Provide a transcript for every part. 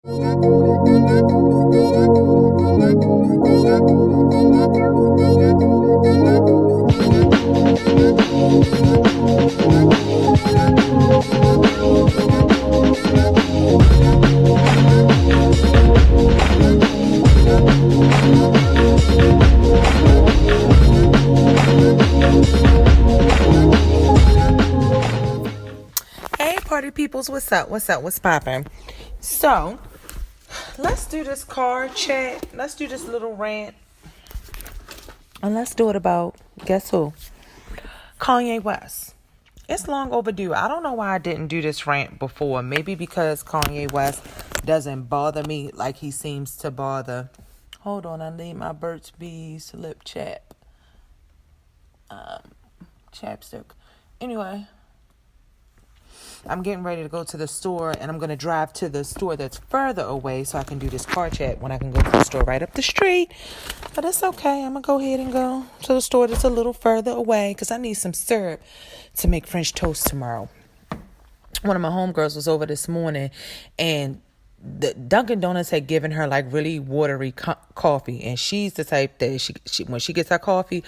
Hey, party peoples, what's up? What's poppin'? So, let's do this card chat. Let's do this little rant. And let's do it about, guess who? Kanye West. It's long overdue. I don't know why I didn't do this rant before. Maybe because Kanye West doesn't bother me like he seems to bother. Hold on, I need my Burt's Bees lip chapstick. Anyway, I'm getting ready to go to the store, and I'm going to drive to the store that's further away so I can do this car chat when I can go to the store right up the street. But it's okay. I'm going to go ahead and go to the store that's a little further away because I need some syrup to make French toast tomorrow. One of my homegirls was over this morning, and the Dunkin' Donuts had given her like really watery coffee, and she's the type that she when she gets her coffee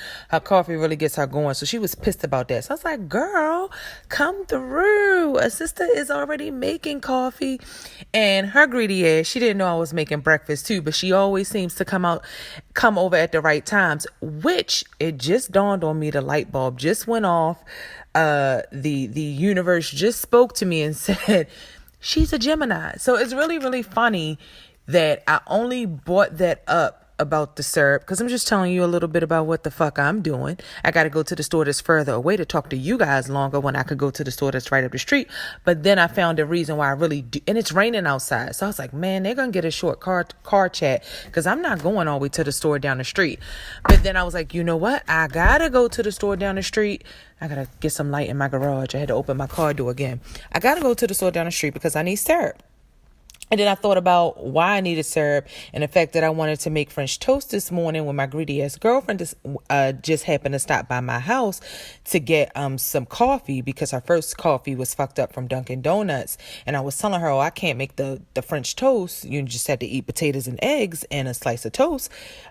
really gets her going. So she was pissed about that. So I was like, girl, come through. A sister is already making coffee, and her greedy ass, she didn't know I was making breakfast too, but she always seems to come over at the right times, which it just dawned on me, the light bulb just went off. The universe just spoke to me and said, she's a Gemini. So it's really, really funny that I only brought that up about the syrup because I'm just telling you a little bit about what the fuck I'm doing. I got to go to the store that's further away to talk to you guys longer when I could go to the store that's right up the street. But then I found a reason why I really do. And it's raining outside. So I was like, man, they're going to get a short car chat because I'm not going all the way to the store down the street. But then I was like, you know what? I got to go to the store down the street. I got to get some light in my garage. I had to open my car door again. I got to go to the store down the street because I need syrup. And then I thought about why I needed syrup and the fact that I wanted to make French toast this morning when my greedy ass girlfriend just happened to stop by my house to get some coffee because her first coffee was fucked up from Dunkin' Donuts. And I was telling her, oh, I can't make the French toast. You just have to eat potatoes and eggs and a slice of toast,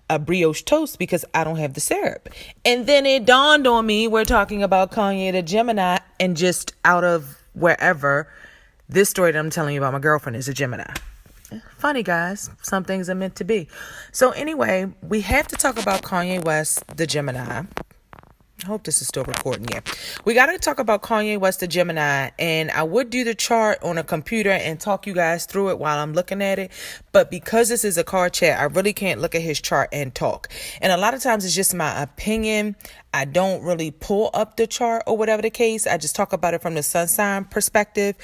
a brioche toast, because I don't have the syrup. And then it dawned on me, we're talking about Kanye the Gemini, and just out of wherever, this story that I'm telling you about my girlfriend is a Gemini. Funny, guys. Some things are meant to be. So anyway, we have to talk about Kanye West, the Gemini. I hope this is still recording. Yeah. We got to talk about Kanye West, the Gemini. And I would do the chart on a computer and talk you guys through it while I'm looking at it. But because this is a card chat, I really can't look at his chart and talk. And a lot of times it's just my opinion. I don't really pull up the chart or whatever the case. I just talk about it from the sun sign perspective.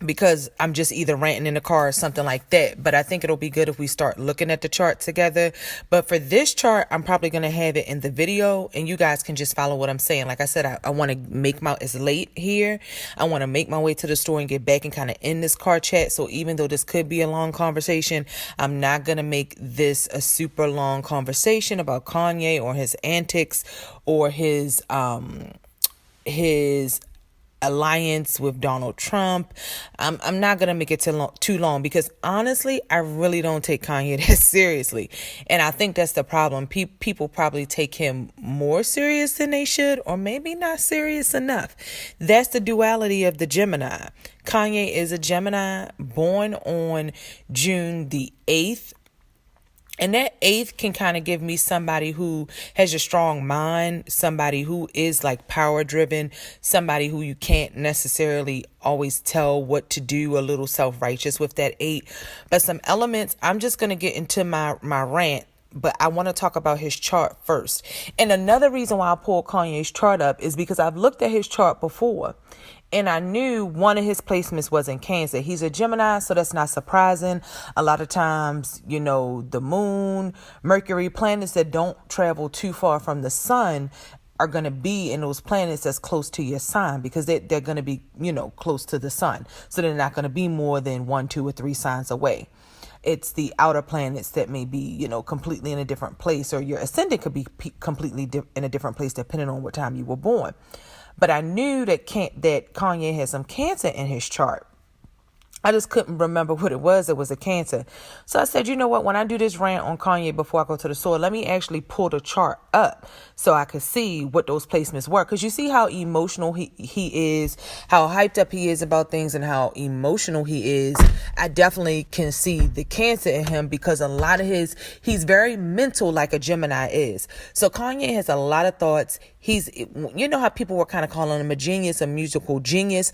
Because I'm just either ranting in the car or something like that. But I think it'll be good if we start looking at the chart together. But for this chart, I'm probably going to have it in the video and you guys can just follow what I'm saying. Like I said, I want to it's late here. I want to make my way to the store and get back and kind of end this car chat. So even though this could be a long conversation, I'm not going to make this a super long conversation about Kanye or his antics or his alliance with Donald Trump. I'm not going to make it too long because honestly, I really don't take Kanye that seriously. And I think that's the problem. People probably take him more serious than they should, or maybe not serious enough. That's the duality of the Gemini. Kanye is a Gemini born on June the 8th. And that 8th can kind of give me somebody who has a strong mind, somebody who is like power driven, somebody who you can't necessarily always tell what to do, a little self-righteous with that 8. But some elements, I'm just going to get into my rant, but I want to talk about his chart first. And another reason why I pulled Kanye's chart up is because I've looked at his chart before. And I knew one of his placements was in Cancer. He's a Gemini, so that's not surprising. A lot of times, you know, the moon, Mercury, planets that don't travel too far from the sun are going to be in those planets that's close to your sign because they're going to be, you know, close to the sun. So they're not going to be more than 1, 2, or 3 signs away. It's the outer planets that may be, you know, completely in a different place, or your ascendant could be completely in a different place depending on what time you were born. But I knew that Kanye had some Cancer in his chart. I just couldn't remember what it was. It was a Cancer. So I said, you know what? When I do this rant on Kanye before I go to the store, let me actually pull the chart up so I could see what those placements were. Because you see how emotional he is, how hyped up he is about things, and how emotional he is. I definitely can see the Cancer in him because a lot of he's very mental like a Gemini is. So Kanye has a lot of thoughts. You know how people were kind of calling him a genius, a musical genius.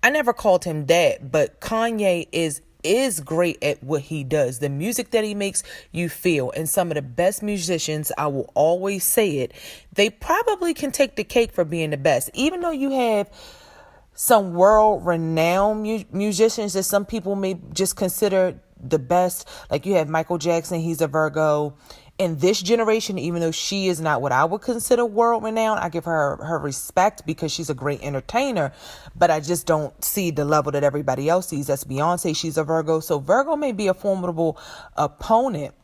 I never called him that, but Kanye is great at what he does. The music that he makes, you feel. And some of the best musicians, I will always say it, they probably can take the cake for being the best. Even though you have some world-renowned musicians that some people may just consider the best. Like you have Michael Jackson, he's a Virgo. In this generation, even though she is not what I would consider world-renowned, I give her respect because she's a great entertainer, but I just don't see the level that everybody else sees. That's Beyonce, she's a Virgo. So Virgo may be a formidable opponent,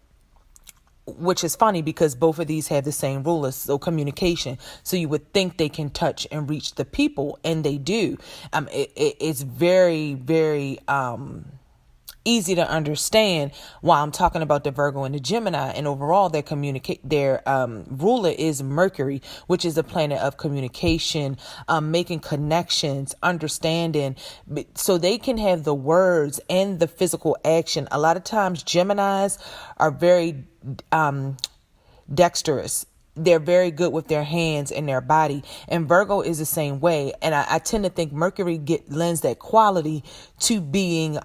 which is funny because both of these have the same rulers, so communication. So you would think they can touch and reach the people, and they do. It's very, very easy to understand why I'm talking about the Virgo and the Gemini. And overall, their ruler is Mercury, which is the planet of communication, making connections, understanding, so they can have the words and the physical action. A lot of times Geminis are very dexterous. They're very good with their hands and their body. And Virgo is the same way. And I tend to think Mercury lends that quality to being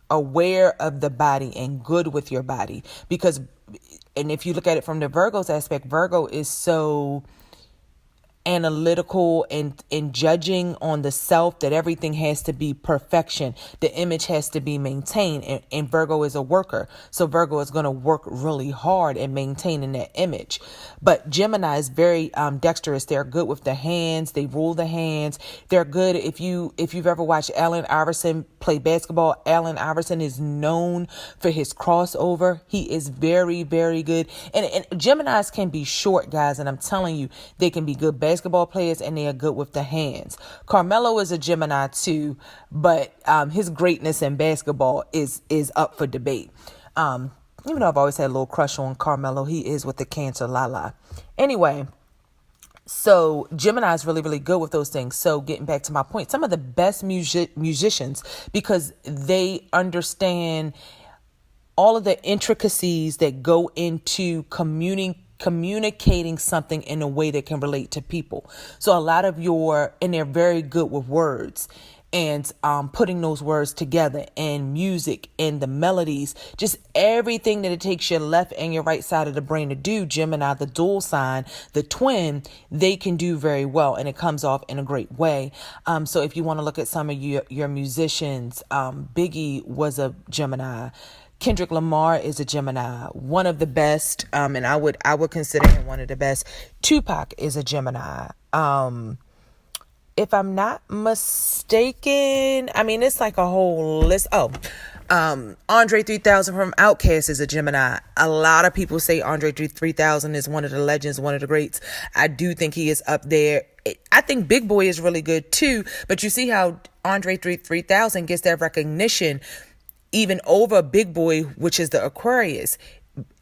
aware of the body and good with your body. And if you look at it from the Virgo's aspect, Virgo is so analytical and judging on the self that everything has to be perfection. The image has to be maintained, and Virgo is a worker. So Virgo is going to work really hard at maintaining that image. But Gemini is very dexterous. They're good with the hands. They rule the hands. They're good. If you've ever watched Allen Iverson play basketball, Allen Iverson is known for his crossover. He is very, very good. And Geminis can be short, guys, and I'm telling you, they can be good basketball players, and they are good with the hands. Carmelo is a Gemini too, but his greatness in basketball is up for debate. Even though I've always had a little crush on Carmelo, he is with the Cancer, Anyway, so Gemini is really, really good with those things. So getting back to my point, some of the best musicians, because they understand all of the intricacies that go into communicating something in a way that can relate to people. So a lot of and they're very good with words and putting those words together, and music and the melodies, just everything that it takes your left and your right side of the brain to do. Gemini, the dual sign, the twin, they can do very well, and it comes off in a great way. So if you want to look at some of your musicians, Biggie was a Gemini. Kendrick Lamar is a Gemini, one of the best, and I would consider him one of the best. Tupac is a Gemini. If I'm not mistaken, it's like a whole list. Andre 3000 from Outkast is a Gemini. A lot of people say Andre 3000 is one of the legends, one of the greats. I do think he is up there. I think Big Boy is really good too, but you see how Andre 3000 gets that recognition even over Big Boy, which is the Aquarius.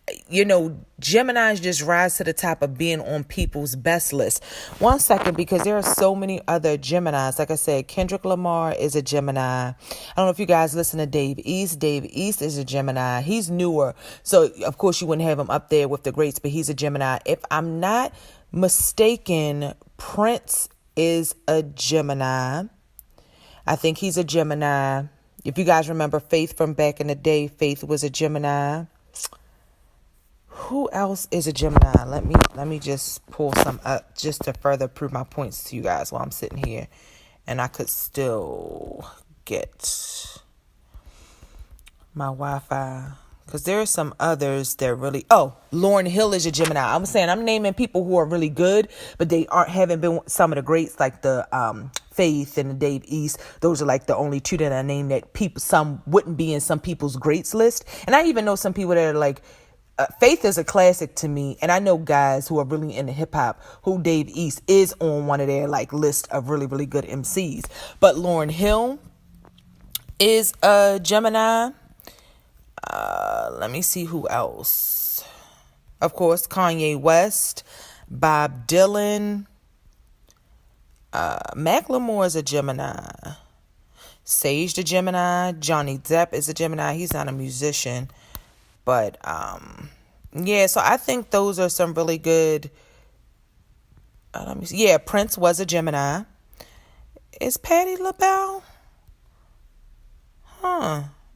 Geminis just rise to the top of being on people's best list. 1 second, because there are so many other Geminis. Like I said, Kendrick Lamar is a Gemini. I don't know if you guys listen to Dave East. Dave East is a Gemini. He's newer, so of course you wouldn't have him up there with the greats, but he's a Gemini. If I'm not mistaken, Prince is a Gemini. I think he's a Gemini. If you guys remember Faith from back in the day, Faith was a Gemini. Who else is a Gemini? Let me just pull some up just to further prove my points to you guys while I'm sitting here, and I could still get my Wi-Fi, because there are some others that really. Lauryn Hill is a Gemini. I'm saying I'm naming people who are really good, but they haven't been some of the greats, like the Faith and the Dave East. Those are like the only two that I named that some wouldn't be in some people's greats list. And I even know some people that are like, Faith is a classic to me, and I know guys who are really into hip hop who Dave East is on one of their list of really, really good MCs. But Lauryn Hill, is a Gemini. Let me see who else. Of course, Kanye West, Bob Dylan, Macklemore is a Gemini. Sage the Gemini. Johnny Depp is a Gemini. He's not a musician. But, yeah, so I think those are some really good. Let me see. Yeah, Prince was a Gemini. Is Patti LaBelle?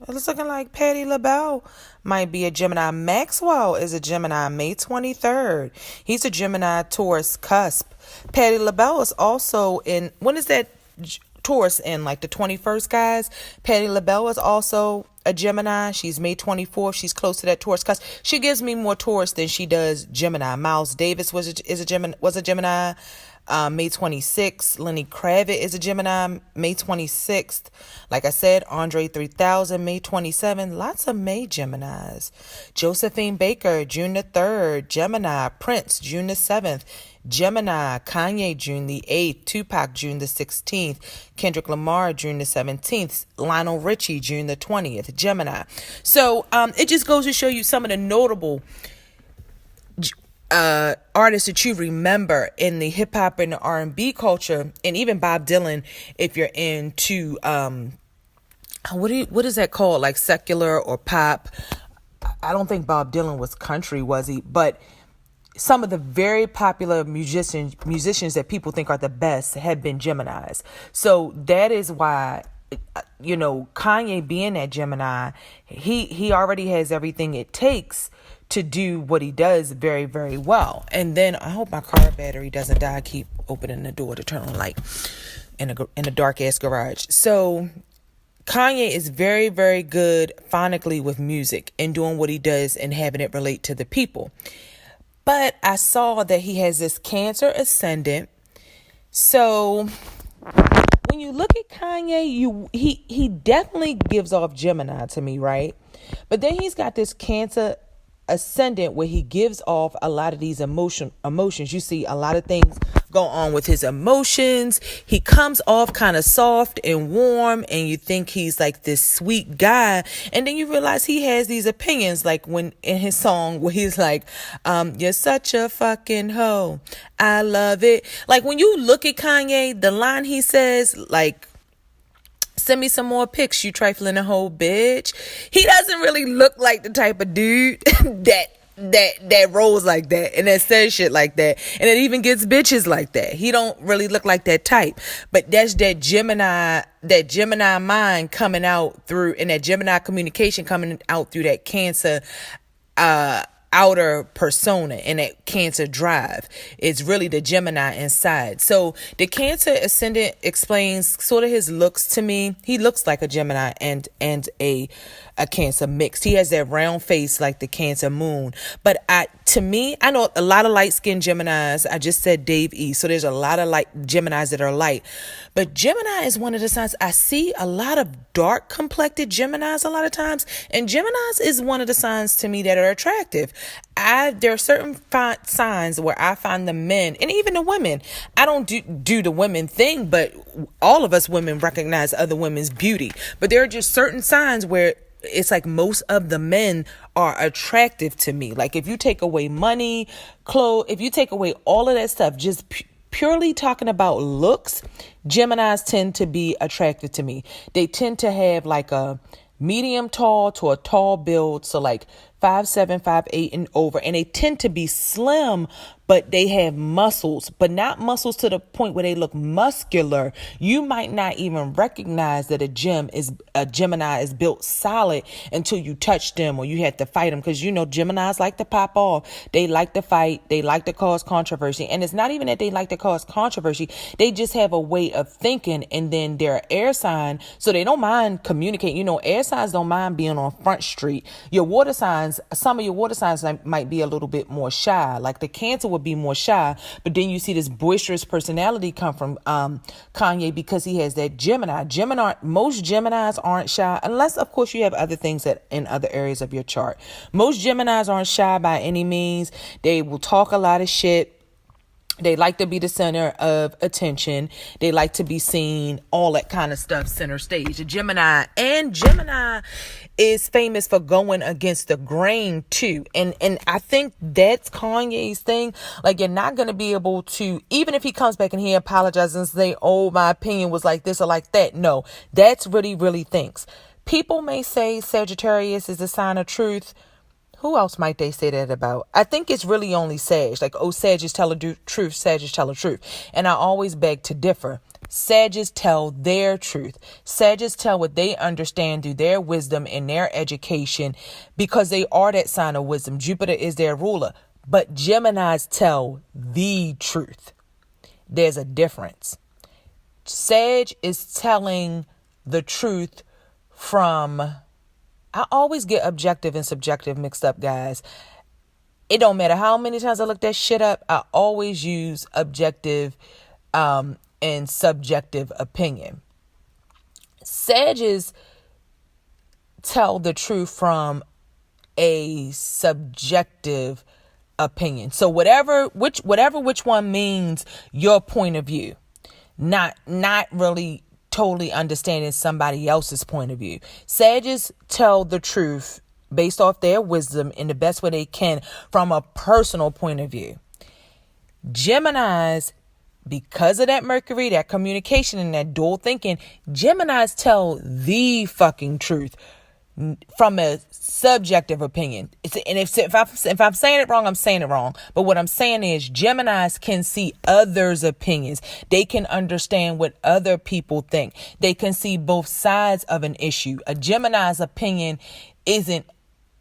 It's looking like Patti LaBelle might be a Gemini. Maxwell is a Gemini, May 23rd. He's a Gemini Taurus cusp. Patti LaBelle is also in, when is that Taurus in? Like the 21st, guys? Patti LaBelle is also a Gemini. She's May 24th. She's close to that Taurus cusp. She gives me more Taurus than she does Gemini. Miles Davis was a Gemini. May 26th. Lenny Kravitz is a Gemini, May 26th. Like I said, Andre 3000, May 27th. Lots of May Geminis. Josephine Baker, June the 3rd. Gemini. Prince, June the 7th. Gemini. Kanye, June the 8th. Tupac, June the 16th. Kendrick Lamar, June the 17th. Lionel Richie, June the 20th. Gemini. So it just goes to show you some of the notable artists that you remember in the hip hop and the R&B culture, and even Bob Dylan, if you're into what is that called, like secular or pop. I don't think Bob Dylan was country, was he? But some of the very popular musicians that people think are the best have been Geminis. So that is why, Kanye being that Gemini, he already has everything it takes to do what he does very, very well. And then I hope my car battery doesn't die. I keep opening the door to turn on light in a dark ass garage. So Kanye is very, very good phonically with music and doing what he does and having it relate to the people. But I saw that he has this Cancer ascendant. So when you look at Kanye, he definitely gives off Gemini to me, right? But then he's got this Cancer ascendant where he gives off a lot of these emotions. You see a lot of things go on with his emotions. He comes off kind of soft and warm, and you think he's like this sweet guy, and then you realize he has these opinions, like when in his song where he's like, you're such a fucking hoe, I love it. Like when you look at Kanye, the line he says, like, send me some more pics, you trifling a whole bitch. He doesn't really look like the type of dude that rolls like that and that says shit like that, and it even gets bitches like that. He don't really look like that type. But that's that Gemini mind coming out through, and that Gemini communication coming out through that Cancer outer persona and that Cancer drive. It's really the Gemini inside. So the Cancer ascendant explains sort of his looks to me. He looks like a Gemini and a Cancer mixed. He has that round face like the Cancer moon. But to me, I know a lot of light-skinned Geminis. I just said Dave E. So there's a lot of light Geminis that are light. But Gemini is one of the signs. I see a lot of dark complected Geminis a lot of times. And Geminis is one of the signs to me that are attractive. There are certain signs where I find the men and even the women. I don't do the women thing, but all of us women recognize other women's beauty. But there are just certain signs where it's like most of the men are attractive to me. Like if you take away money, clothes, if you take away all of that stuff, just purely talking about looks, Geminis tend to be attractive to me. They tend to have like a medium tall to a tall build. So like 5'7", 5'8" and over. And they tend to be slim, but they have muscles, but not muscles to the point where they look muscular. You might not even recognize that a Gemini is built solid until you touch them or you have to fight them. Because Geminis like to pop off. They like to fight. They like to cause controversy. And it's not even that they like to cause controversy. They just have a way of thinking. And then they're air sign, so they don't mind communicating. Air signs don't mind being on Front Street. Your water signs, some of your water signs might be a little bit more shy. Like the Cancer would be more shy, but then you see this boisterous personality come from Kanye because he has that Gemini. Most Geminis aren't shy, unless of course you have other things that in other areas of your chart. Most Geminis aren't shy by any means. They will talk a lot of shit. They like to be the center of attention. They like to be seen, all that kind of stuff, center stage. Gemini is famous for going against the grain too. And I think that's Kanye's thing. Like, you're not going to be able to, even if he comes back and he apologizes and say, oh, my opinion was like this or like that. No, that's what he really thinks. People may say Sagittarius is a sign of truth. Who else might they say that about? I think it's really only Sag. Like, oh, Sagittarius tell the truth, Sagittarius tell the truth. And I always beg to differ. Sagittarius tell their truth. Sagittarius tell what they understand through their wisdom and their education, because they are that sign of wisdom. Jupiter is their ruler. But Geminis tell the truth. There's a difference. Sag is telling the truth from... I always get objective and subjective mixed up, guys. It don't matter how many times I look that shit up. I always use objective and subjective opinion. Sages tell the truth from a subjective opinion. So which one means your point of view, not really totally understanding somebody else's point of view. Sages tell the truth based off their wisdom in the best way they can from a personal point of view. Geminis, because of that Mercury, that communication and that dual thinking, Geminis tell the fucking truth from a subjective opinion. And if I'm saying it wrong, I'm saying it wrong. But what I'm saying is Geminis can see others' opinions. They can understand what other people think. They can see both sides of an issue. A Gemini's opinion isn't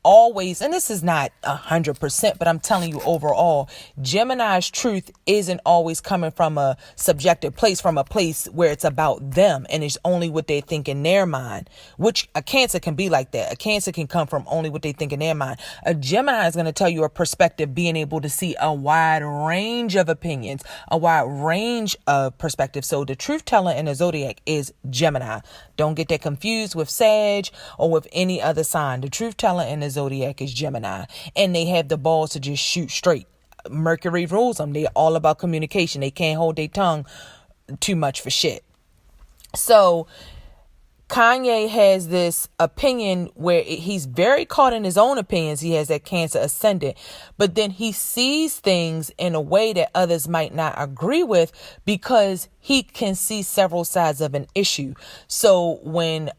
always, and this is not 100%, but I'm telling you overall, Gemini's truth isn't always coming from a subjective place, from a place where it's about them and it's only what they think in their mind, which a Cancer can be like that. A Cancer can come from only what they think in their mind. A Gemini is going to tell you a perspective, being able to see a wide range of opinions, a wide range of perspectives. So the truth teller in the zodiac is Gemini. Don't get that confused with Sag or with any other sign. The truth teller in the zodiac is Gemini, and they have the balls to just shoot straight. Mercury rules them. They're all about communication. They can't hold their tongue too much for shit. So Kanye has this opinion where he's very caught in his own opinions. He has that Cancer ascendant, but then he sees things in a way that others might not agree with because he can see several sides of an issue. So when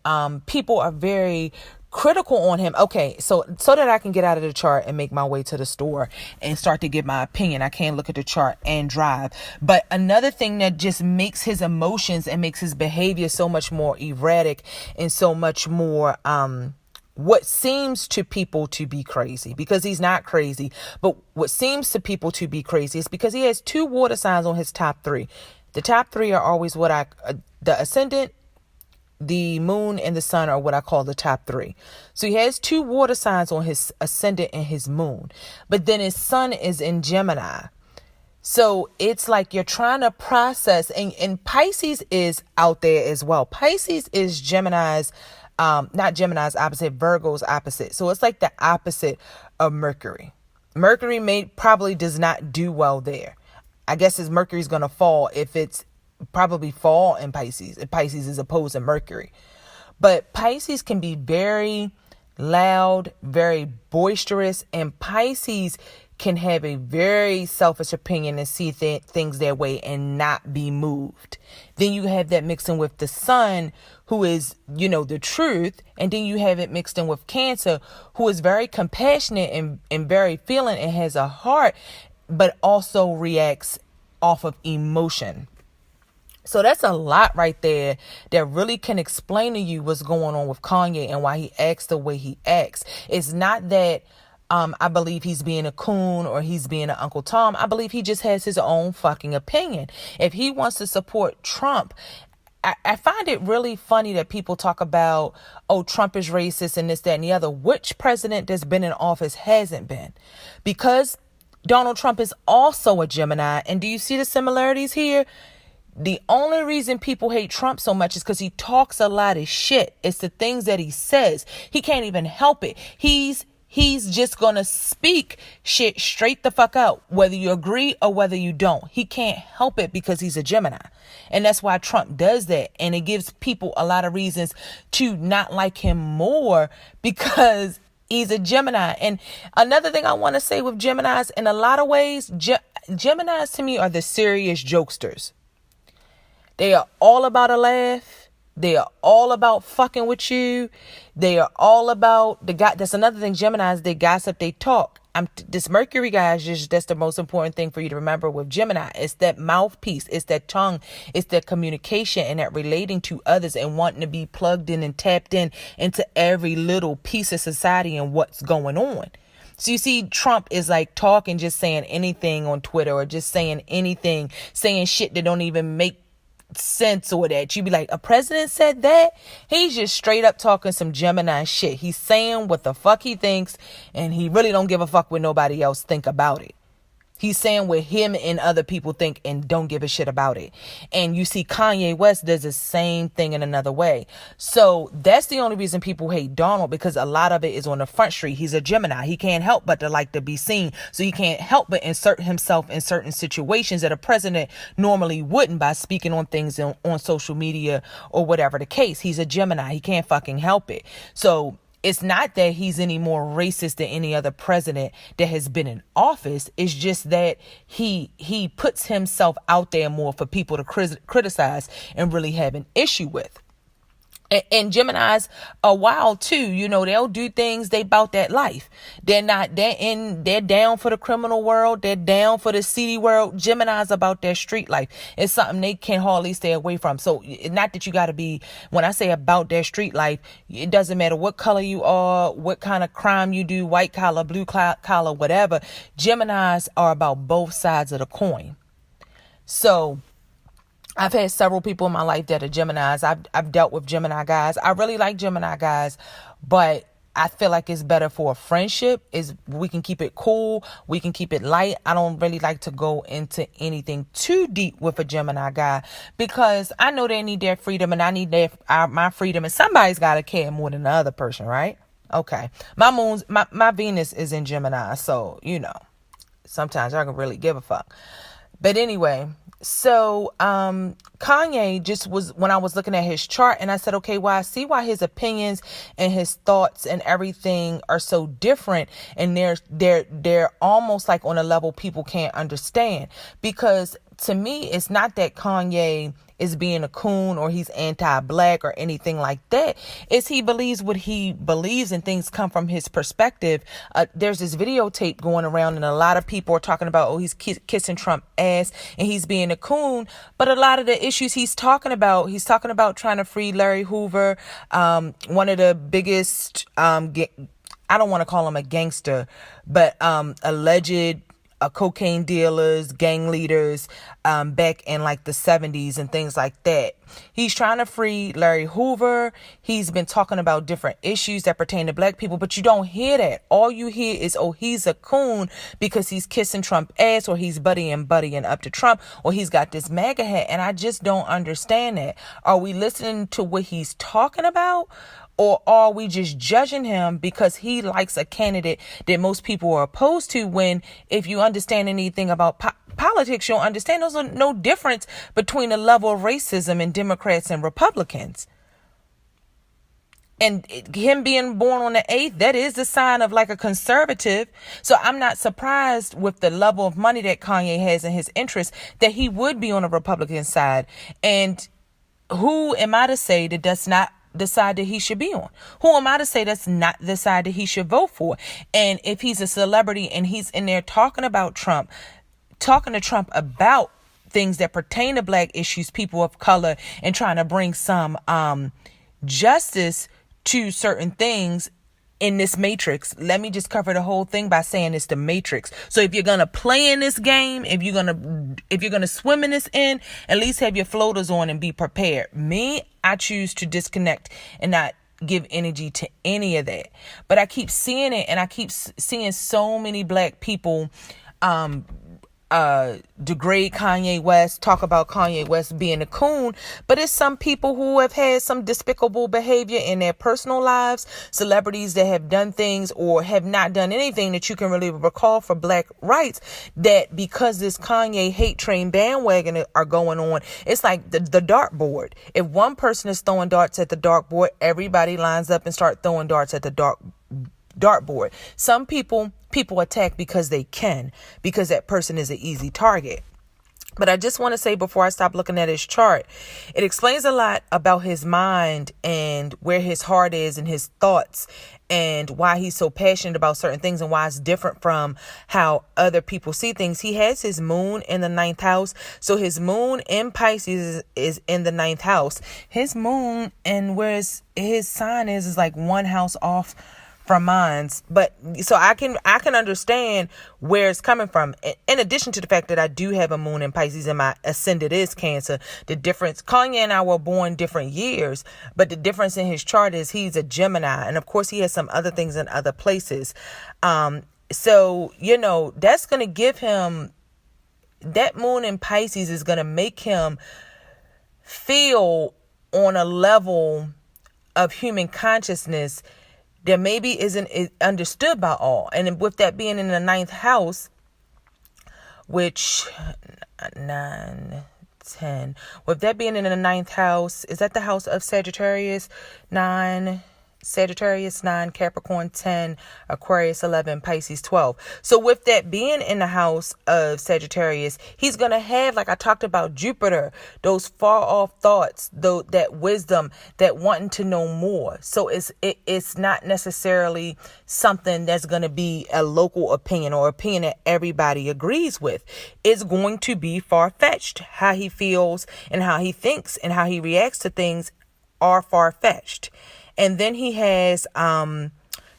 people are very critical on him, okay, so that I can get out of the chart and make my way to the store and start to give my opinion, I can't look at the chart and drive. But another thing that just makes his emotions and makes his behavior so much more erratic and so much more what seems to people to be crazy, because he's not crazy, but what seems to people to be crazy is because he has 2 water signs on his top 3. The top 3 are always the ascendant, the moon, and the sun are what I call the top 3. So he has 2 water signs on his ascendant and his moon, but then his sun is in Gemini. So it's like you're trying to process, and Pisces is out there as well. Pisces is Gemini's, not Gemini's opposite, Virgo's opposite. So it's like the opposite of Mercury. Mercury probably does not do well there. I guess his Mercury's going to fall if it's probably fall in Pisces. If Pisces is opposed to Mercury. But Pisces can be very loud, very boisterous, and Pisces can have a very selfish opinion and see things their way and not be moved. Then you have that mixing with the sun, who is, the truth. And then you have it mixed in with Cancer, who is very compassionate and very feeling and has a heart, but also reacts off of emotion. So that's a lot right there that really can explain to you what's going on with Kanye and why he acts the way he acts. It's not that I believe he's being a coon or he's being an Uncle Tom. I believe he just has his own fucking opinion. If he wants to support Trump, I find it really funny that people talk about, oh, Trump is racist and this, that, and the other. Which president that's been in office hasn't been? Because Donald Trump is also a Gemini. And do you see the similarities here? The only reason people hate Trump so much is because he talks a lot of shit. It's the things that he says. He can't even help it. He's He's just gonna speak shit straight the fuck out, whether you agree or whether you don't. He can't help it because he's a Gemini. And that's why Trump does that. And it gives people a lot of reasons to not like him more because he's a Gemini. And another thing I want to say with Geminis, in a lot of ways, Geminis to me are the serious jokesters. They are all about a laugh. They are all about fucking with you. They are all about the guy. That's another thing. Geminis, they gossip, they talk. This Mercury guy is just, that's the most important thing for you to remember with Gemini. It's that mouthpiece. It's that tongue. It's that communication and that relating to others and wanting to be plugged in and tapped in into every little piece of society and what's going on. So you see, Trump is like talking, just saying anything on Twitter or just saying anything, saying shit that don't even make sense or that you be like, a president said that. He's just straight up talking some Gemini shit. He's saying what the fuck he thinks, and he really don't give a fuck what nobody else think about it. He's saying what him and other people think and don't give a shit about it. And you see Kanye West does the same thing in another way. So that's the only reason people hate Donald, because a lot of it is on the front street. He's a Gemini. He can't help but to like to be seen. So he can't help but insert himself in certain situations that a president normally wouldn't by speaking on things on social media or whatever the case. He's a Gemini. He can't fucking help it. So it's not that he's any more racist than any other president that has been in office. It's just that he puts himself out there more for people to criticize and really have an issue with. And Geminis are wild too. You know, they'll do things, they about that life. They're down for the criminal world. They're down for the seedy world. Geminis about their street life. It's something they can hardly stay away from. So not that you got to be, when I say about their street life, it doesn't matter what color you are, what kind of crime you do, white collar, blue collar, whatever. Geminis are about both sides of the coin. So I've had several people in my life that are Geminis. I've dealt with Gemini guys. I really like Gemini guys, but I feel like it's better for a friendship. We can keep it cool. We can keep it light. I don't really like to go into anything too deep with a Gemini guy because I know they need their freedom and I need my freedom, and somebody's got to care more than the other person, right? Okay. My Venus is in Gemini, so, you know, sometimes I can really give a fuck. But anyway, so Kanye just was, when I was looking at his chart and I said, okay, well, I see why his opinions and his thoughts and everything are so different, and they're almost like on a level people can't understand. Because to me, it's not that Kanye is being a coon or he's anti-black or anything like that. It's he believes what he believes and things come from his perspective. There's this videotape going around and a lot of people are talking about, oh, he's kissing Trump ass and he's being a coon. But a lot of the issues he's talking about trying to free Larry Hoover, one of the biggest, I don't want to call him a gangster, but alleged cocaine dealers, gang leaders, back in like the 70s and things like that. He's trying to free Larry Hoover. He's been talking about different issues that pertain to black people, but you don't hear that. All you hear is, oh, he's a coon because he's kissing Trump ass, or he's buddying up to Trump, or he's got this MAGA hat. And I just don't understand that. Are we listening to what he's talking about? Or are we just judging him because he likes a candidate that most people are opposed to, when if you understand anything about politics, you'll understand there's no difference between the level of racism in Democrats and Republicans. And him being born on the 8th, that is the sign of like a conservative. So I'm not surprised with the level of money that Kanye has in his interest that he would be on the Republican side. And who am I to say that that's not the side that he should be on? Who am I to say that's not the side that he should vote for? And if he's a celebrity and he's in there talking to Trump about things that pertain to black issues, people of color, and trying to bring some justice to certain things in this matrix. Let me just cover the whole thing by saying it's the matrix. So if you're going to play in this game, if you're going to swim in this end, at least have your floaters on and be prepared. Me, I choose to disconnect and not give energy to any of that. But I keep seeing it, and I keep seeing so many black people degrade Kanye West, talk about Kanye West being a coon, but it's some people who have had some despicable behavior in their personal lives, celebrities that have done things or have not done anything that you can really recall for black rights, that because this Kanye hate train bandwagon are going on, it's like the dartboard. If one person is throwing darts at the dartboard, everybody lines up and start throwing darts at the dartboard. Some people attack because they can, because that person is an easy target. But I just want to say, before I stop looking at his chart, it explains a lot about his mind and where his heart is and his thoughts and why he's so passionate about certain things and why it's different from how other people see things. He has his moon in the 9th house. So his moon in Pisces is in the 9th house. His moon and where his sign is like one house off from mines. But so I can understand where it's coming from. In addition to the fact that I do have a moon in Pisces and my ascendant is Cancer, the difference, Kanye and I were born different years, but the difference in his chart is he's a Gemini, and of course he has some other things in other places. So that's going to give him, that moon in Pisces is going to make him feel on a level of human consciousness that maybe isn't understood by all. And with that being in the 9th house, which 9, 10, with that being in the 9th house, is that the house of Sagittarius? 9, Sagittarius 9, Capricorn 10, Aquarius 11, Pisces 12. So with that being in the house of Sagittarius, he's going to have, like I talked about, Jupiter, those far off thoughts, though, that wisdom, that wanting to know more. So it's not necessarily something that's going to be a local opinion or opinion that everybody agrees with. It's going to be far-fetched. How he feels and how he thinks and how he reacts to things are far-fetched. And then he has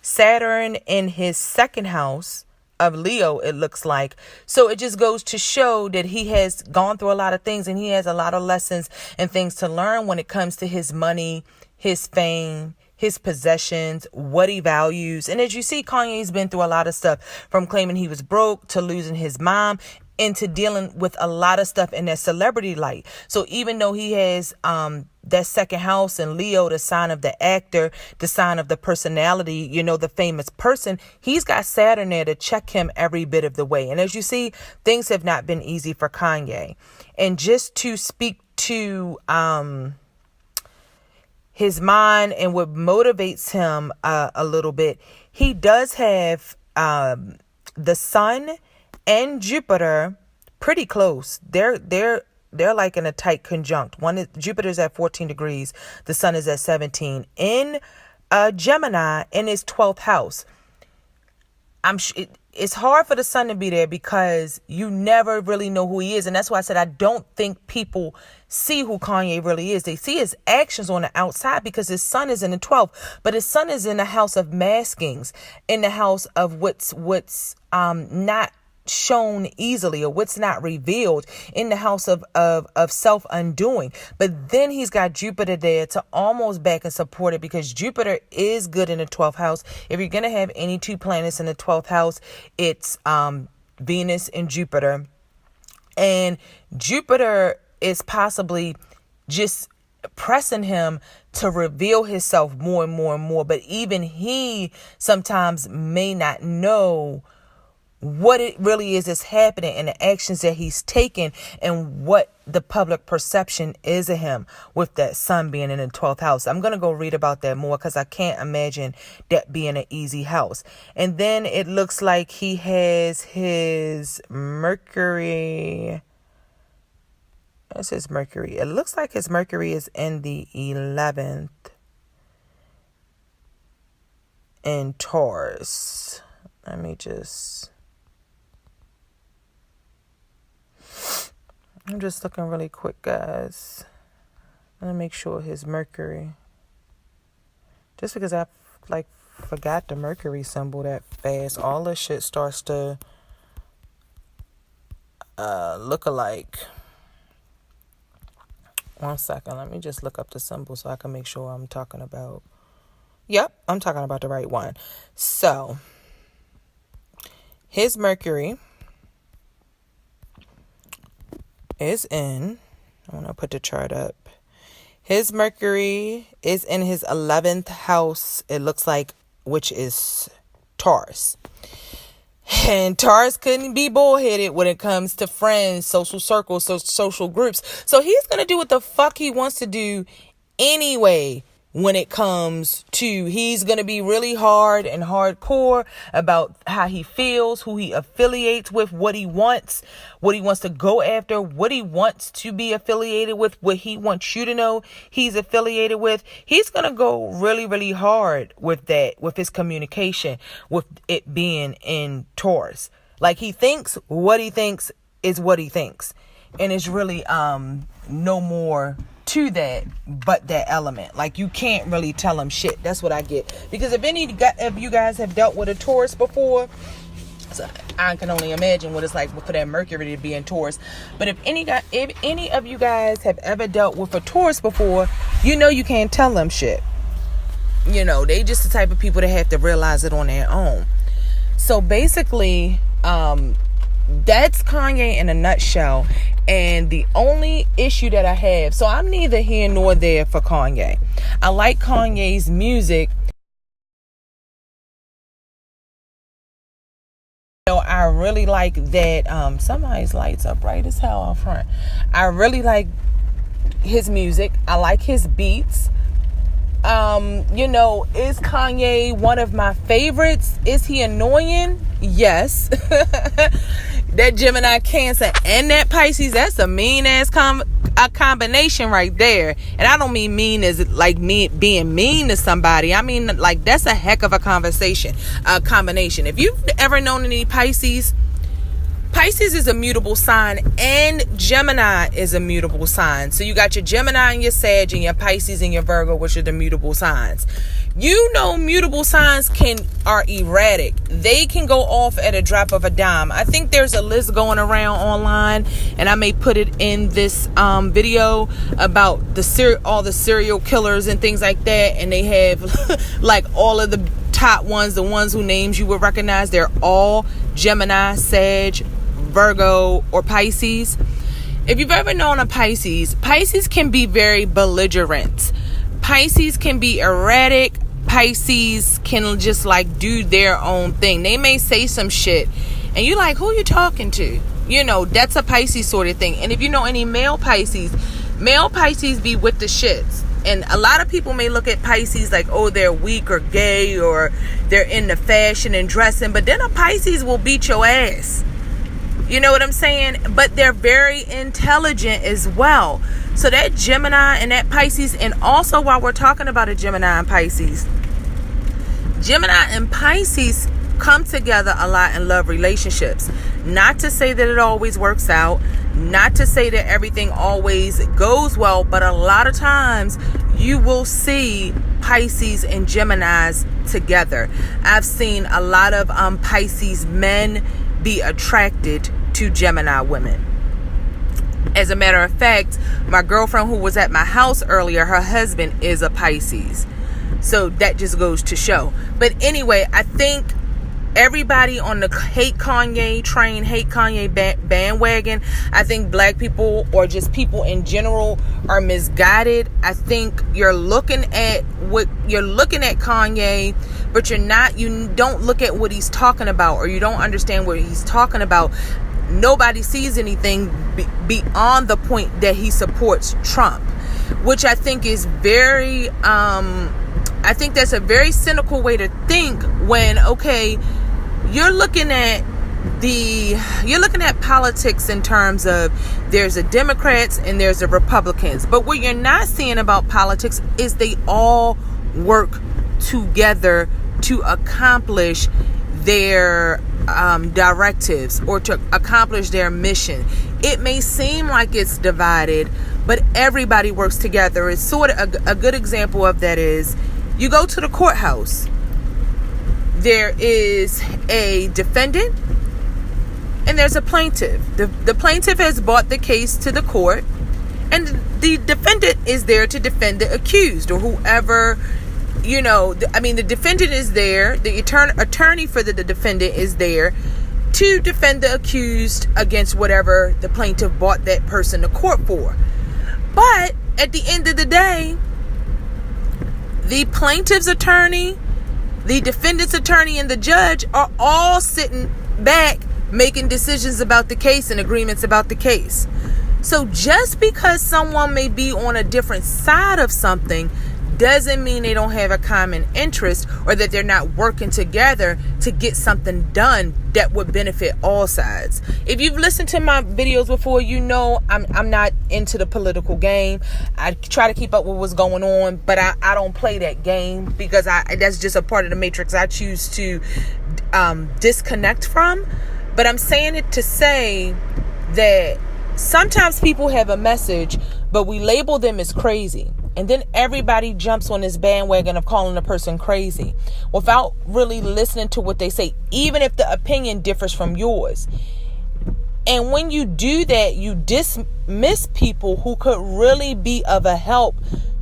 Saturn in his 2nd house of Leo, it looks like. So it just goes to show that he has gone through a lot of things and he has a lot of lessons and things to learn when it comes to his money, his fame, his possessions, what he values. And as you see, Kanye's been through a lot of stuff, from claiming he was broke to losing his mom into dealing with a lot of stuff in that celebrity light. So even though he has that 2nd house in Leo, the sign of the actor, the sign of the personality, the famous person, he's got Saturn there to check him every bit of the way. And as you see, things have not been easy for Kanye. And just to speak to his mind and what motivates him a little bit, he does have the sun and Jupiter pretty close. They're like in a tight conjunct. Jupiter's at 14 degrees. The sun is at 17 in Gemini in his 12th house. It's hard for the sun to be there because you never really know who he is. And that's why I said I don't think people see who Kanye really is. They see his actions on the outside because his sun is in the 12th. But his sun is in the house of maskings, in the house of what's not shown easily or what's not revealed, in the house of self-undoing. But then he's got Jupiter there to almost back and support it, because Jupiter is good in the 12th house. If you're going to have any two planets in the 12th house, it's Venus and Jupiter. And Jupiter is possibly just pressing him to reveal himself more and more and more. But even he sometimes may not know what it really is that's happening and the actions that he's taking and what the public perception is of him with that sun being in the 12th house. I'm going to go read about that more because I can't imagine that being an easy house. And then it looks like he has his Mercury. That's his Mercury. It looks like his Mercury is in the 11th in Taurus. Let me just... I'm just looking really quick, guys. Let me make sure his Mercury. Just because I forgot the Mercury symbol that fast, all this shit starts to look alike. 1 second. Let me just look up the symbol so I can make sure I'm talking about. Yep, I'm talking about the right one. So his Mercury is in, I want to put the chart up. His Mercury is in his 11th house, it looks like, which is Taurus. And Taurus couldn't be bullheaded when it comes to friends, social circles, social groups. So he's going to do what the fuck he wants to do anyway. When it comes to, he's going to be really hard and hardcore about how he feels, who he affiliates with, what he wants to go after, what he wants to be affiliated with, what he wants you to know he's affiliated with. He's going to go really, really hard with that, with his communication, with it being in Taurus. Like, he thinks what he thinks is what he thinks. And it's really no more to that but that element. Like, you can't really tell him shit. That's what I get. Because if you guys have dealt with a Taurus before, so I can only imagine what it's like for that Mercury to be in Taurus. But if any of you guys have ever dealt with a Taurus before, you know you can't tell them shit. You know, they just the type of people that have to realize it on their own. So basically, that's Kanye in a nutshell. And the only issue that I have, so I'm neither here nor there for Kanye. I like Kanye's music. You know, I really like that. Somebody's lights up bright as hell out front. I really like his music. I like his beats. You know, is Kanye one of my favorites? Is he annoying? Yes. That Gemini, Cancer, and that Pisces, that's a mean ass combination right there. And I don't mean mean as like me being mean to somebody. I mean, like, that's a heck of a combination. If you've ever known any Pisces is a mutable sign, and Gemini is a mutable sign. So you got your Gemini and your Sag, and your Pisces and your Virgo, which are the mutable signs. You know, mutable signs are erratic. They can go off at a drop of a dime. I think there's a list going around online, and I may put it in this video about all the serial killers and things like that. And they have like all of the top ones, the ones whose names you would recognize. They're all Gemini, Sag, Virgo, or Pisces. If you've ever known a Pisces can be very belligerent. Pisces can be erratic. Pisces can just like do their own thing. They may say some shit and you're like, who you talking to? You know, that's a Pisces sort of thing. And if you know any male Pisces be with the shits. And a lot of people may look at Pisces like, oh, they're weak or gay or they're into fashion and dressing. But then a Pisces will beat your ass. You know what I'm saying? But they're very intelligent as well. So that Gemini and that Pisces, and also while we're talking about a Gemini and Pisces come together a lot in love relationships. Not to say that it always works out, not to say that everything always goes well, but a lot of times you will see Pisces and Geminis together. I've seen a lot of Pisces men be attracted to Gemini women. As a matter of fact, my girlfriend who was at my house earlier, her husband is a Pisces. So that just goes to show. But anyway, I think everybody on the hate Kanye train, hate Kanye bandwagon, I think black people or just people in general are misguided. I think you're looking at Kanye, but you don't look at what he's talking about, or you don't understand what he's talking about. Nobody sees anything beyond the point that he supports Trump, which I think is very, I think that's a very cynical way to think when, okay, you're looking at politics in terms of there's a Democrats and there's a Republicans. But what you're not seeing about politics is they all work together to accomplish their directives or to accomplish their mission. It may seem like it's divided, but everybody works together. It's sort of a good example of that is you go to the courthouse. There is a defendant and there's a plaintiff. The plaintiff has brought the case to the court, and the defendant is there to defend the accused or whoever. You know, the defendant is there. The attorney for the defendant is there to defend the accused against whatever the plaintiff brought that person to court for. But at the end of the day, the plaintiff's attorney, the defendant's attorney, and the judge are all sitting back making decisions about the case and agreements about the case. So just because someone may be on a different side of something doesn't mean they don't have a common interest or that they're not working together to get something done that would benefit all sides. If you've listened to my videos before, you know I'm not into the political game. I try to keep up with what's going on, but I don't play that game because that's just a part of the matrix I choose to disconnect from. But I'm saying it to say that sometimes people have a message, but we label them as crazy. And then everybody jumps on this bandwagon of calling a person crazy without really listening to what they say, even if the opinion differs from yours. And when you do that, you dismiss people who could really be of a help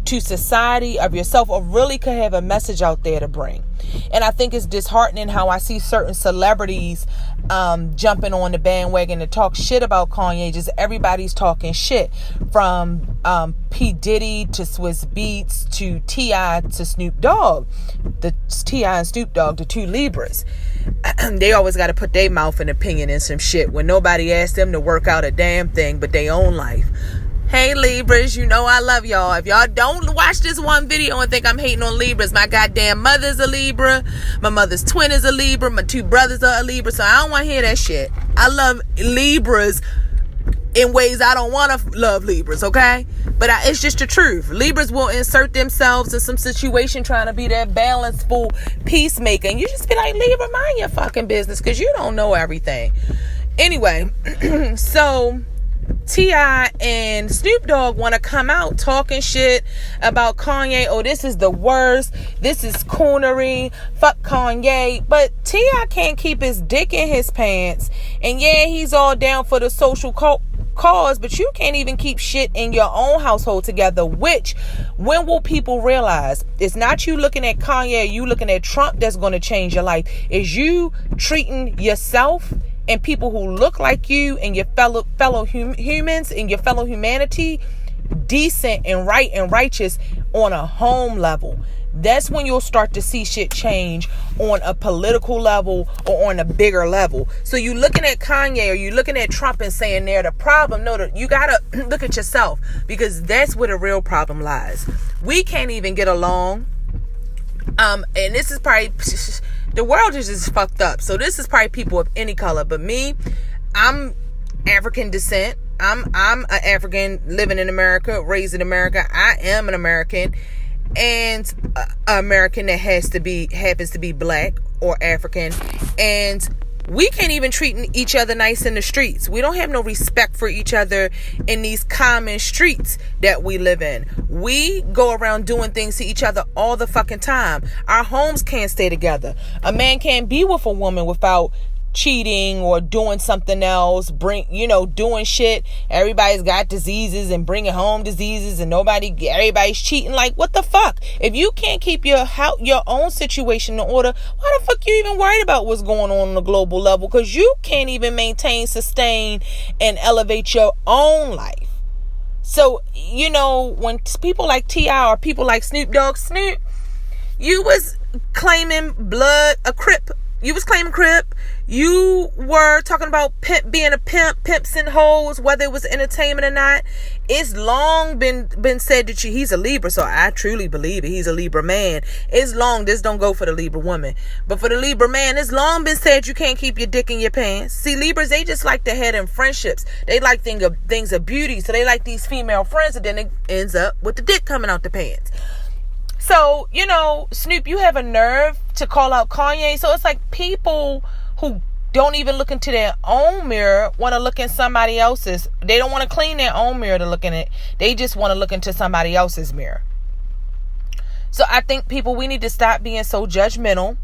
to society, of yourself, or really could have a message out there to bring. And I think it's disheartening how I see certain celebrities jumping on the bandwagon to talk shit about Kanye. Just everybody's talking shit, from P. Diddy to Swiss Beats to T.I. to Snoop Dogg. The T.I. and Snoop Dogg, the two Libras. They always got to put their mouth and opinion in some shit when nobody asked them to work out a damn thing but their own life. Hey Libras, you know I love y'all. If y'all don't watch this one video and think I'm hating on Libras, my goddamn mother's a Libra, my mother's twin is a Libra, my two brothers are a Libra, so I don't want to hear that shit. I love Libras in ways I don't want to love Libras, okay? But it's just the truth. Libras will insert themselves in some situation trying to be that balanceful peacemaker, and you just be like, Libra, mind your fucking business, because you don't know everything. Anyway, so T.I. and Snoop Dogg want to come out talking shit about Kanye. Oh, this is the worst. This is coonery. Fuck Kanye. But T.I. can't keep his dick in his pants. And yeah, he's all down for the social cause, but you can't even keep shit in your own household together. Which, when will people realize it's not you looking at Kanye, you looking at Trump that's going to change your life? Is you treating yourself and people who look like you and your fellow humans and your fellow humanity decent and right and righteous on a home level. That's when you'll start to see shit change on a political level or on a bigger level. So you looking at Kanye or you looking at Trump and saying they're the problem. No, you gotta look at yourself, because that's where the real problem lies. We can't even get along. And this is probably, the world is just fucked up. So this is probably people of any color. But me, I'm African descent. I'm an African living in America, raised in America. I am an American, and an American that happens to be black or African. And we can't even treat each other nice in the streets. We don't have no respect for each other in these common streets that we live in. We go around doing things to each other all the fucking time. Our homes can't stay together. A man can't be with a woman without cheating or doing something else, doing shit. Everybody's got diseases and bringing home diseases, and everybody's cheating. Like, what the fuck? If you can't keep your own situation in order, why the fuck you even worried about what's going on the global level? Because you can't even maintain, sustain, and elevate your own life. So, when people like T.I. or people like Snoop Dogg, you was claiming blood, a Crip. You was claiming Crip. You were talking about being a pimp, pimps and hoes, whether it was entertainment or not. It's long been said that he's a Libra, so I truly believe it. He's a Libra man. It's long, this don't go for the Libra woman. But for the Libra man, it's long been said you can't keep your dick in your pants. See, Libras, they just like to head in friendships. They like things of beauty, so they like these female friends, and then it ends up with the dick coming out the pants. So, Snoop, you have a nerve to call out Kanye. So it's like people who don't even look into their own mirror want to look in somebody else's. They don't want to clean their own mirror to look in it. They just want to look into somebody else's mirror. So I think we need to stop being so judgmental.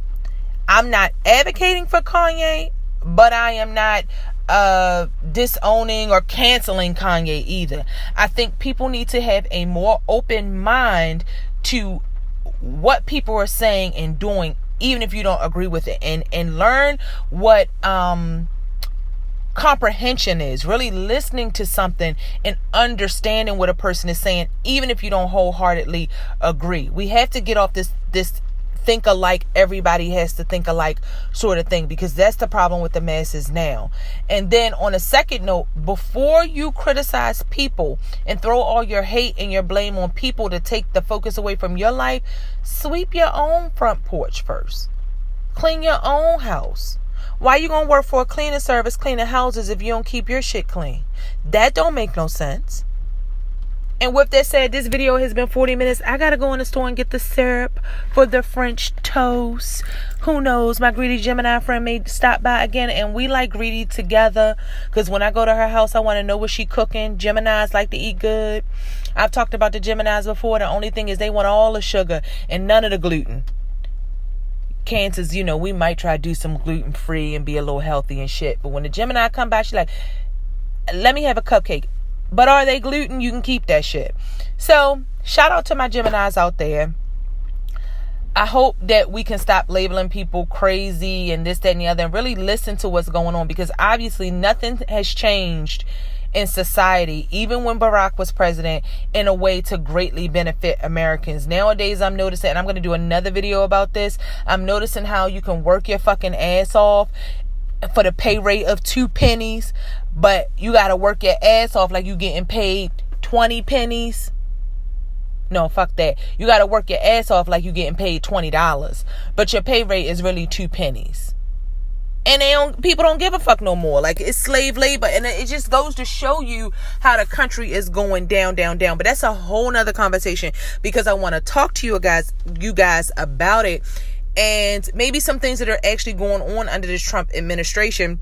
I'm not advocating for Kanye, but I am not disowning or canceling Kanye either. I think people need to have a more open mind to what people are saying and doing, even if you don't agree with it, and learn what comprehension is. Really listening to something and understanding what a person is saying, even if you don't wholeheartedly agree. We have to get off this think alike, everybody has to think alike sort of thing, because that's the problem with the masses now. And then on a second note, before you criticize people and throw all your hate and your blame on people to take the focus away from your life, sweep your own front porch first. Clean your own house. Why you gonna work for a cleaning service cleaning houses if you don't keep your shit clean? That don't make no sense. And with that said, this video has been 40 minutes. I gotta go in the store and get the syrup for the French toast. Who knows? My greedy Gemini friend may stop by again, and we like greedy together. Because when I go to her house, I want to know what she cooking. Geminis like to eat good. I've talked about the Geminis before. The only thing is they want all the sugar and none of the gluten. Cancers, we might try to do some gluten-free and be a little healthy and shit. But when the Gemini come by, she's like, let me have a cupcake. But are they gluten? You can keep that shit. So, shout out to my Geminis out there. I hope that we can stop labeling people crazy and this, that, and the other, and really listen to what's going on, because obviously nothing has changed in society, even when Barack was president, in a way to greatly benefit Americans. Nowadays, I'm noticing, and I'm going to do another video about this, I'm noticing how you can work your fucking ass off for the pay rate of 2 pennies, but you got to work your ass off like you getting paid 20 pennies. No, fuck that. You got to work your ass off like you getting paid $20, but your pay rate is really 2 pennies. And people don't give a fuck no more. Like, it's slave labor. And it just goes to show you how the country is going down, down, down. But that's a whole nother conversation, because I want to talk to you guys about it. And maybe some things that are actually going on under this Trump administration.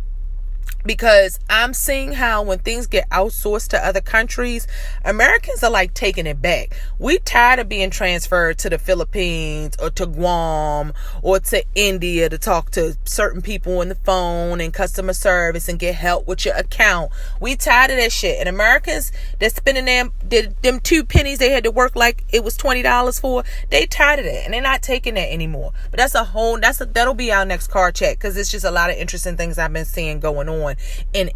Because I'm seeing how when things get outsourced to other countries, Americans are like taking it back. We tired of being transferred to the Philippines or to Guam or to India to talk to certain people on the phone and customer service and get help with your account. We tired of that shit. And Americans that spending them 2 pennies they had to work like it was $20 for, they tired of that and they're not taking that anymore. But that'll be our next card check, because it's just a lot of interesting things I've been seeing going on in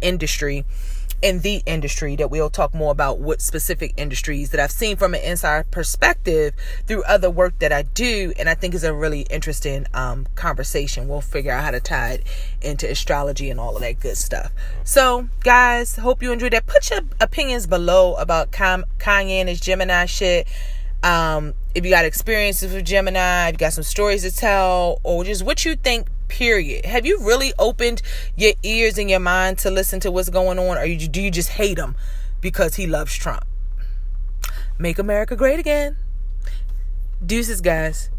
the industry that we'll talk more about, what specific industries that I've seen from an inside perspective through other work that I do, and I think is a really interesting conversation. We'll figure out how to tie it into astrology and all of that good stuff. So guys, hope you enjoyed that. Put your opinions below about Kanye and his Gemini shit. If you got experiences with Gemini, if you got some stories to tell, or just what you think, period. Have you really opened your ears and your mind to listen to what's going on, or do you just hate him because he loves Trump? Make America great again. Deuces, guys.